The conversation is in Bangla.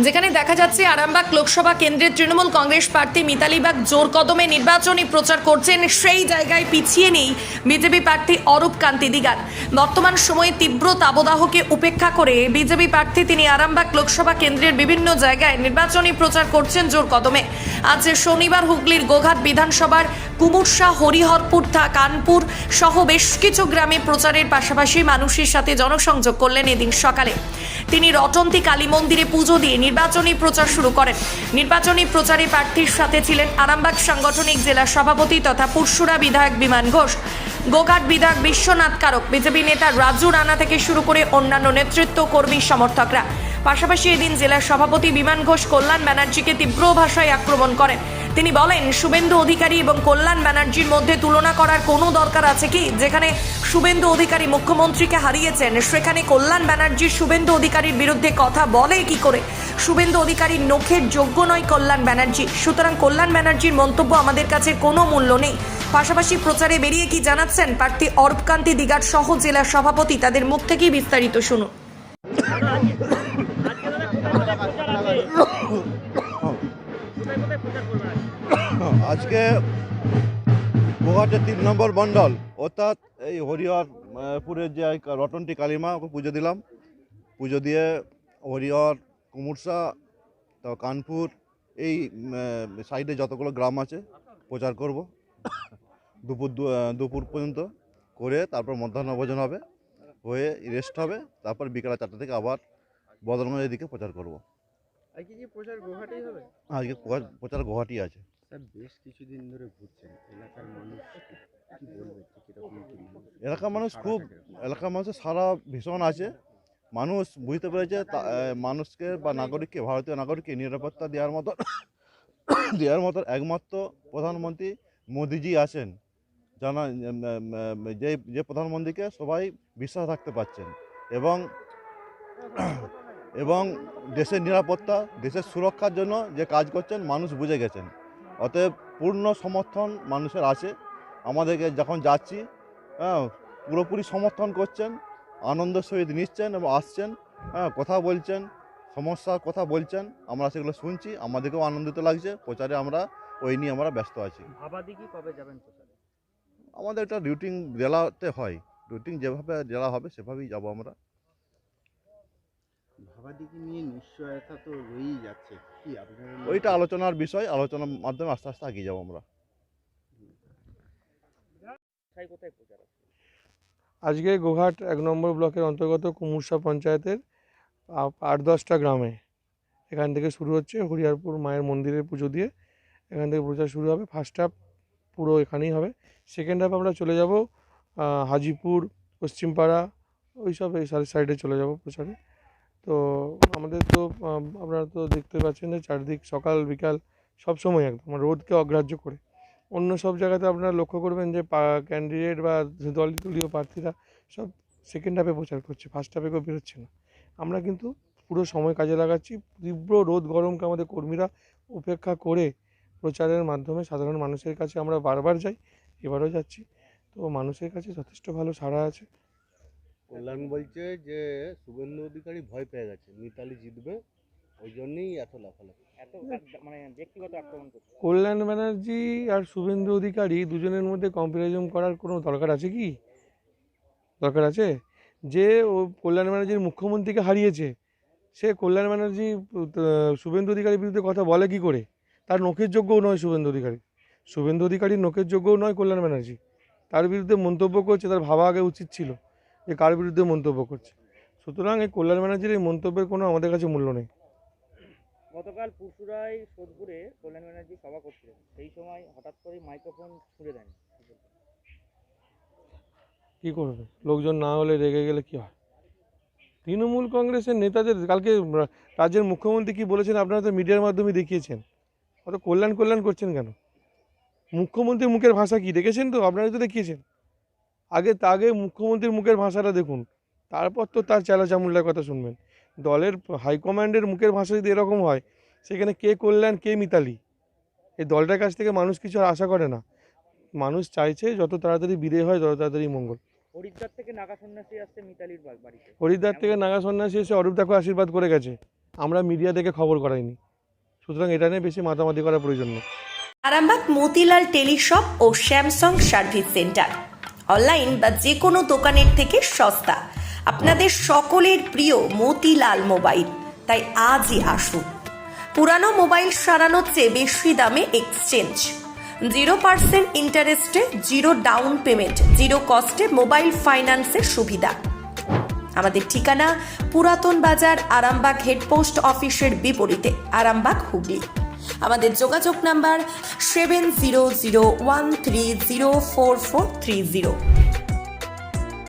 যেখানে দেখা যাচ্ছে আরামবাগ লোকসভা কেন্দ্রের তৃণমূল কংগ্রেস প্রার্থী মিতালি বাগ জোর কদমে নির্বাচনী প্রচার করছেন, সেই জায়গায় পিছিয়ে নেই বিজেপি প্রার্থী অরূপ কান্তি দিগার। বর্তমান সময়ে তীব্র তাবদাহকে উপেক্ষা করে বিজেপি প্রার্থী তিনি আরামবাগ লোকসভা কেন্দ্রের বিভিন্ন জায়গায় নির্বাচনী প্রচার করছেন জোর কদমে। আজ শনিবার হুগলির গোঘাট বিধানসভার কুমুরশা, হরিহরপুর, কানপুর সহ বেশ কিছু গ্রামে প্রচারের পাশাপাশি মানুষের সাথে জনসংযোগ করলেন। এদিন সকালে তিনি রটন্তী কালী মন্দিরে পুজো দিয়ে নির্বাচনী প্রচার শুরু করেন। নির্বাচনী প্রচারে প্রার্থীর সাথে ছিলেন আরামবাগ সাংগঠনিক জেলা সভাপতি তথা পুরসুরা বিধায়ক বিমান ঘোষ, গোঘাট বিধায়ক বিশ্বনাথ কারক, বিজেপি নেতা রাজু রানা থেকে শুরু করে অন্যান্য নেতৃত্ব, কর্মী, সমর্থকরা। পাশাপাশি এদিন জেলা সভাপতি বিমান ঘোষ কল্যাণ ব্যানার্জিকে তীব্র ভাষায় আক্রমণ করেন। তিনি বলেন, শুভেন্দু অধিকারী এবং কল্যাণ ব্যানার্জির মধ্যে তুলনা করার কোনো দরকার আছে কি? যেখানে শুভেন্দু অধিকারী মুখ্যমন্ত্রীকে হারিয়েছেন, সেখানে কল্যাণ ব্যানার্জির শুভেন্দু অধিকারীর বিরুদ্ধে কথা বলে কি করে? শুভেন্দু অধিকারীর নখের যোগ্য নয় কল্যাণ ব্যানার্জি, সুতরাং কল্যাণ ব্যানার্জির মন্তব্য আমাদের কাছে কোনো মূল্য নেই। পাশাপাশি প্রচারে বেরিয়ে কি জানাচ্ছেন প্রার্থী অরূপ কান্তি দিগার সহ জেলা সভাপতি, তাদের মুখ থেকেই বিস্তারিত শুনুন। আজকে গোঘাটের 3 নম্বর মণ্ডল অর্থাৎ এই হরিহরপুরের যে রটন্তী কালীমা, ওকে পুজো দিলাম। পুজো দিয়ে হরিহর, কুমুরশা, তো কানপুর, এই সাইডে যতগুলো গ্রাম আছে প্রচার করব। দুপুর পর্যন্ত করে তারপর মধ্যাহ্নভোজন হবে, হয়ে রেস্ট হবে, তারপর বিকেল 4টা থেকে আবার বদলগঞ্জের দিকে প্রচার করব। আজকে কি প্রচার গোহাটেই হবে? আজকে প্রচার গুয়াহাটি আছে। স্যার, বেশ কিছুদিন ধরে ঘুরছেন, এলাকার মানুষ কি বলবে, কিরকম এলাকার মানুষের সারা ভীষণ আছে। মানুষ বুঝতে পেরেছে মানুষকে বা নাগরিককে, ভারতীয় নাগরিককে নিরাপত্তা দেওয়ার মতো একমাত্র প্রধানমন্ত্রী মোদিজি আছেন। যে প্রধানমন্ত্রীকে সবাই বিশ্বাস রাখতে পারছেন এবং দেশের নিরাপত্তা, দেশের সুরক্ষার জন্য যে কাজ করছেন মানুষ বুঝে গেছেন। অতএব পূর্ণ সমর্থন মানুষের আছে। আমাদেরকে যখন যাচ্ছি, পুরোপুরি সমর্থন করছেন, আনন্দের সহিত নিচ্ছেন এবং আসছেন, কথা বলছেন, সমস্যার কথা বলছেন, আমরা সেগুলো শুনছি, আমাদেরকেও আনন্দিত লাগছে। প্রচারে আমরা ওই নিয়ে আমরা ব্যস্ত আছি। ভাবাদিঘি কবে যাবেন প্রচারে? আমাদের একটা রুটিন জেলাতে হয়, রুটিন যেভাবে জেলা হবে সেভাবেই যাব আমরা। ভাবাদিঘি নিয়ে নিশ্চয়তা তো রয়েই যাচ্ছে, কি আপনার ওইটা আলোচনার বিষয়, আলোচনার মাধ্যমে আস্তে আস্তে এগিয়ে যাবো আমরা। কোথায় প্রচার আছে? আজকে গোঘাট 1 নম্বর ব্লকের অন্তর্গত কুমুরশা পঞ্চায়েতের 8-10টা গ্রামে এখান থেকে শুরু হচ্ছে। হরিহরপুর মায়ের মন্দিরের পুজো দিয়ে এখান থেকে প্রচার শুরু হবে। ফার্স্ট হাফ পুরো এখানেই হবে। সেকেন্ড হাফ আমরা চলে যাব হাজিপুর, পশ্চিমপাড়া, ওইসব এই সাইডে চলে যাব প্রচারে। তো আমাদের তো আপনারা তো দেখতে পাচ্ছেন যে চারদিক সকাল বিকাল সব সময় একদম রোদকে অগ্রাহ্য করে। অন্য সব জায়গাতে আপনারা লক্ষ্য করবেন যে ক্যান্ডিডেট বা দলীয় প্রার্থীরা সব সেকেন্ড হাফে প্রচার করছে, ফার্স্ট হাফে কেউ বেরোচ্ছে না। আমরা কিন্তু পুরো সময় কাজে লাগাচ্ছি। তীব্র রোদ গরমকে আমাদের কর্মীরা উপেক্ষা করে প্রচারের মাধ্যমে সাধারণ মানুষের কাছে আমরা বারবার যাই, এবারও যাচ্ছি। তো মানুষের কাছে যথেষ্ট ভালো সাড়া আছে। কল্যাণ বলছে যে শুভেন্দু অধিকারী ভয় পেয়ে গেছে, মিতালি জিতবে, ওই জন্যই এত লাফালাফি, এত মানে ব্যক্তিগত আক্রমণ করছে। কল্যাণ ব্যানার্জি আর শুভেন্দু অধিকারী দুজনের মধ্যে কম্পারিজন করার কোনো দরকার আছে কি? দরকার আছে? যে ও কল্যাণ ব্যানার্জির মুখ্যমন্ত্রীকে হারিয়েছে, সে কল্যাণ ব্যানার্জি শুভেন্দু অধিকারীর বিরুদ্ধে কথা বলে কি করে? তার নখের যোগ্যও নয় শুভেন্দু অধিকারী, শুভেন্দু অধিকারীর নখের যোগ্যও নয় কল্যাণ ব্যানার্জি। তার বিরুদ্ধে মন্তব্য করছে, তার ভাবা আগে উচিত ছিল যে কার বিরুদ্ধে মন্তব্য করছে। সুতরাং এই কল্যাণ ব্যানার্জির এই মন্তব্যের কোনো আমাদের কাছে মূল্য নেই। গতকাল পুরসুরায় সোদপুরে কল্যাণ ব্যানার্জি সভা করছিলেন, সেই সময় হঠাৎ করে মাইক্রোফোন ছুঁড়ে দেন। কী করবে? লোকজন না হলে রেগে গেলে কী হয়? তৃণমূল কংগ্রেসের নেতাদের কালকে রাজ্যের মুখ্যমন্ত্রী কী বলেছেন আপনারা তো মিডিয়ার মাধ্যমে দেখিয়েছেন। অত কল্যাণ করছেন কেন? মুখ্যমন্ত্রীর মুখের ভাষা কি দেখেছেন? তো আপনারা তো দেখিয়েছেন। আগে মুখ্যমন্ত্রীর মুখের ভাষাটা দেখুন, তারপর তো তার চেলা চামুন্ডার কথা শুনবেন। দলের হাইকমান্ডের মুখের ভাষা যদি এরকম হয়, সেখানে কে কল্যাণ কে মিতালি? এই দলটার কাছ থেকে মানুষ কিছু আর আশা করে না। মানুষ চাইছে যত তাড়াতাড়ি বিদায় হয় তত তাড়াতাড়ি মঙ্গল। হরিদ্বার থেকে নাগা সন্ন্যাসী আসছে মিতালির বাড়িতে। হরিদ্বার থেকে নাগা সন্ন্যাসী এসে অরূপ দেখো আশীর্বাদ করে গেছে। আমরা মিডিয়া থেকে খবর করাইনি, সুতরাং এটা নিয়ে বেশি মাতামাতি করার প্রয়োজন নেই। আরামবাগ মতিলাল টেলিশপ ও স্যামসাং সার্ভিস সেন্টার, অনলাইন বা যে কোনো দোকানের থেকে সস্তা। আপনাদের সকলের প্রিয় মতিলাল মোবাইল, তাই আজই আসুন। পুরানো মোবাইল সারানোর চেয়ে বেশি দামে এক্সচেঞ্জ, 0% ইন্টারেস্টে, 0 ডাউন পেমেন্ট, 0 কস্টে মোবাইল ফাইন্যান্সের সুবিধা। আমাদের ঠিকানা পুরাতন বাজার, আরামবাগ হেডপোস্ট অফিসের বিপরীতে, আরামবাগ, হুগলি। আমাদের যোগাযোগ নাম্বার 7001304430।